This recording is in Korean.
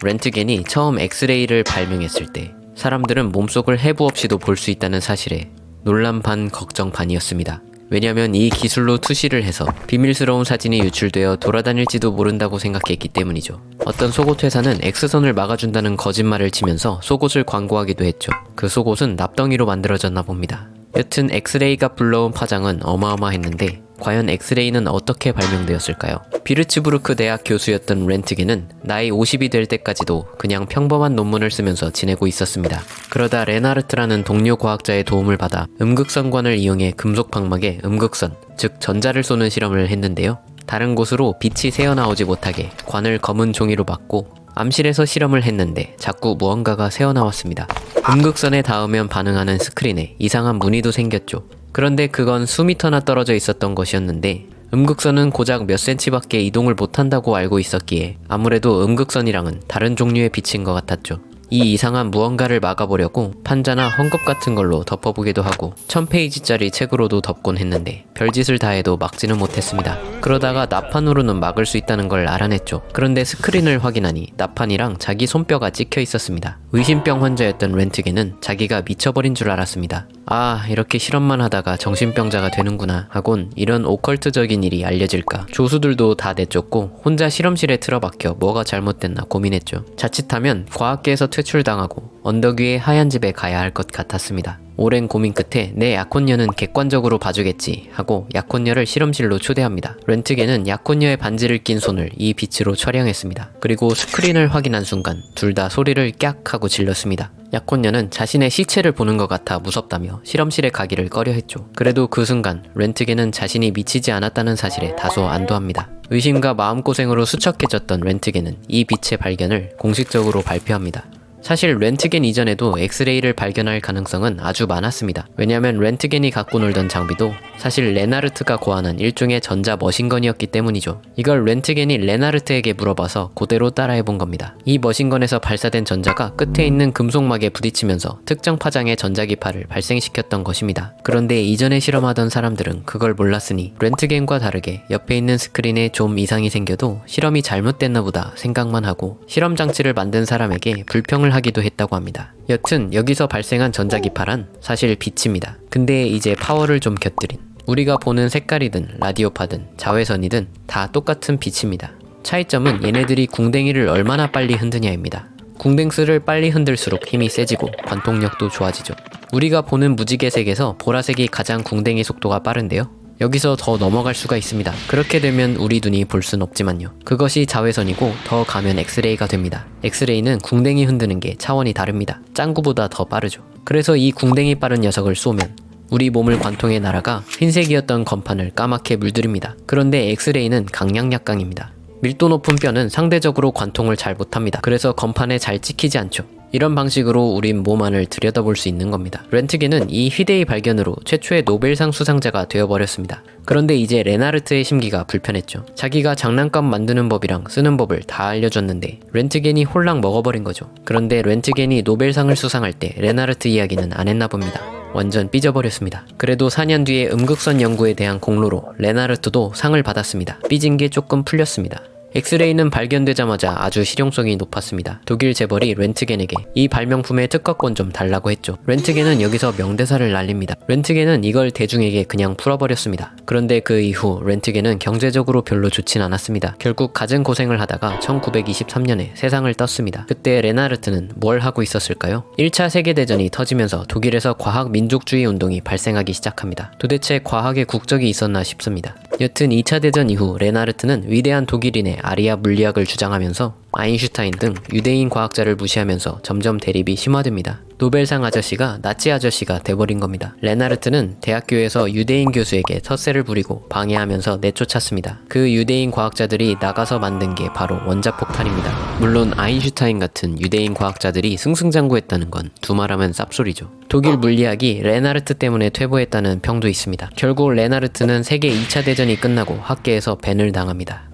렌트겐이 처음 엑스레이를 발명했을 때 사람들은 몸속을 해부 없이도 볼 수 있다는 사실에 논란 반 걱정 반이었습니다. 왜냐면 이 기술로 투시를 해서 비밀스러운 사진이 유출되어 돌아다닐지도 모른다고 생각했기 때문이죠. 어떤 속옷 회사는 X선을 막아준다는 거짓말을 치면서 속옷을 광고하기도 했죠. 그 속옷은 납덩이로 만들어졌나 봅니다. 여튼 엑스레이가 불러온 파장은 어마어마했는데 과연 엑스레이는 어떻게 발명되었을까요? 비르츠부르크 대학 교수였던 렌트겐은 나이 50이 될 때까지도 그냥 평범한 논문을 쓰면서 지내고 있었습니다. 그러다 레나르트라는 동료 과학자의 도움을 받아 음극선관을 이용해 금속 방막에 음극선, 즉 전자를 쏘는 실험을 했는데요. 다른 곳으로 빛이 새어나오지 못하게 관을 검은 종이로 막고 암실에서 실험을 했는데 자꾸 무언가가 새어나왔습니다. 음극선에 닿으면 반응하는 스크린에 이상한 무늬도 생겼죠. 그런데 그건 수미터나 떨어져 있었던 것이었는데 음극선은 고작 몇 센치밖에 이동을 못한다고 알고 있었기에 아무래도 음극선이랑은 다른 종류의 빛인 것 같았죠. 이 이상한 무언가를 막아보려고 판자나 헝겊 같은 걸로 덮어보기도 하고 1000페이지짜리 책으로도 덮곤 했는데 별짓을 다해도 막지는 못했습니다. 그러다가 나판으로는 막을 수 있다는 걸 알아냈죠. 그런데 스크린을 확인하니 나판이랑 자기 손뼈가 찍혀 있었습니다. 의심병 환자였던 렌트겐은 자기가 미쳐버린 줄 알았습니다. 아, 이렇게 실험만 하다가 정신병자가 되는구나 하곤 이런 오컬트적인 일이 알려질까. 조수들도 다 내쫓고 혼자 실험실에 틀어박혀 뭐가 잘못됐나 고민했죠. 자칫하면 과학계에서 퇴출당하고 언덕 위의 하얀 집에 가야 할 것 같았습니다. 오랜 고민 끝에 내 약혼녀는 객관적으로 봐주겠지 하고 약혼녀를 실험실로 초대합니다. 렌트겐은 약혼녀의 반지를 낀 손을 이 빛으로 촬영했습니다. 그리고 스크린을 확인한 순간 둘 다 소리를 깍 하고 질렀습니다. 약혼녀는 자신의 시체를 보는 것 같아 무섭다며 실험실에 가기를 꺼려했죠. 그래도 그 순간 렌트겐은 자신이 미치지 않았다는 사실에 다소 안도합니다. 의심과 마음고생으로 수척해졌던 렌트겐은 이 빛의 발견을 공식적으로 발표합니다. 사실 렌트겐 이전에도 엑스레이를 발견할 가능성은 아주 많았습니다. 왜냐면 렌트겐이 갖고 놀던 장비도 사실 레나르트가 고안한 일종의 전자 머신건이었기 때문이죠. 이걸 렌트겐이 레나르트에게 물어봐서 그대로 따라해본 겁니다. 이 머신건에서 발사된 전자가 끝에 있는 금속막에 부딪히면서 특정 파장의 전자기파를 발생시켰던 것입니다. 그런데 이전에 실험하던 사람들은 그걸 몰랐으니 렌트겐과 다르게 옆에 있는 스크린에 좀 이상이 생겨도 실험이 잘못됐나 보다 생각만 하고 실험 장치를 만든 사람에게 불평을 하기도 했다고 합니다. 여튼 여기서 발생한 전자기파란 사실 빛입니다. 근데 이제 파워를 좀 곁들인 우리가 보는 색깔이든 라디오파든 자외선이든 다 똑같은 빛입니다. 차이점은 얘네들이 궁뎅이를 얼마나 빨리 흔드냐입니다. 궁뎅스를 빨리 흔들수록 힘이 세지고 관통력도 좋아지죠. 우리가 보는 무지개색에서 보라색이 가장 궁뎅이 속도가 빠른데요. 여기서 더 넘어갈 수가 있습니다. 그렇게 되면 우리 눈이 볼 순 없지만요. 그것이 자외선이고 더 가면 엑스레이가 됩니다. 엑스레이는 궁뎅이 흔드는 게 차원이 다릅니다. 짱구보다 더 빠르죠. 그래서 이 궁뎅이 빠른 녀석을 쏘면 우리 몸을 관통해 날아가 흰색이었던 건판을 까맣게 물들입니다. 그런데 엑스레이는 강약약강입니다. 밀도 높은 뼈는 상대적으로 관통을 잘 못합니다. 그래서 건판에 잘 찍히지 않죠. 이런 방식으로 우린 몸 안을 들여다볼 수 있는 겁니다. 렌트겐은 이 휴대의 발견으로 최초의 노벨상 수상자가 되어버렸습니다. 그런데 이제 레나르트의 심기가 불편했죠. 자기가 장난감 만드는 법이랑 쓰는 법을 다 알려줬는데 렌트겐이 홀랑 먹어버린 거죠. 그런데 렌트겐이 노벨상을 수상할 때 레나르트 이야기는 안 했나 봅니다. 완전 삐져버렸습니다. 그래도 4년 뒤에 음극선 연구에 대한 공로로 레나르트도 상을 받았습니다. 삐진 게 조금 풀렸습니다. 엑스레이는 발견되자마자 아주 실용성이 높았습니다. 독일 재벌이 렌트겐에게 이 발명품의 특허권 좀 달라고 했죠. 렌트겐은 여기서 명대사를 날립니다. 렌트겐은 이걸 대중에게 그냥 풀어버렸습니다. 그런데 그 이후 렌트겐은 경제적으로 별로 좋진 않았습니다. 결국 갖은 고생을 하다가 1923년에 세상을 떴습니다. 그때 레나르트는 뭘 하고 있었을까요? 1차 세계대전이 터지면서 독일에서 과학 민족주의 운동이 발생하기 시작합니다. 도대체 과학의 국적이 있었나 싶습니다. 여튼 2차 대전 이후 레나르트는 위대한 독일인의 아리아 물리학을 주장하면서 아인슈타인 등 유대인 과학자를 무시하면서 점점 대립이 심화됩니다. 노벨상 아저씨가 나치 아저씨가 돼버린 겁니다. 레나르트는 대학교에서 유대인 교수에게 텃세를 부리고 방해하면서 내쫓았습니다. 그 유대인 과학자들이 나가서 만든 게 바로 원자폭탄입니다. 물론 아인슈타인 같은 유대인 과학자들이 승승장구했다는 건 두말하면 쌉소리죠. 독일 물리학이 레나르트 때문에 퇴보했다는 평도 있습니다. 결국 레나르트는 세계 2차 대전이 끝나고 학계에서 밴을 당합니다.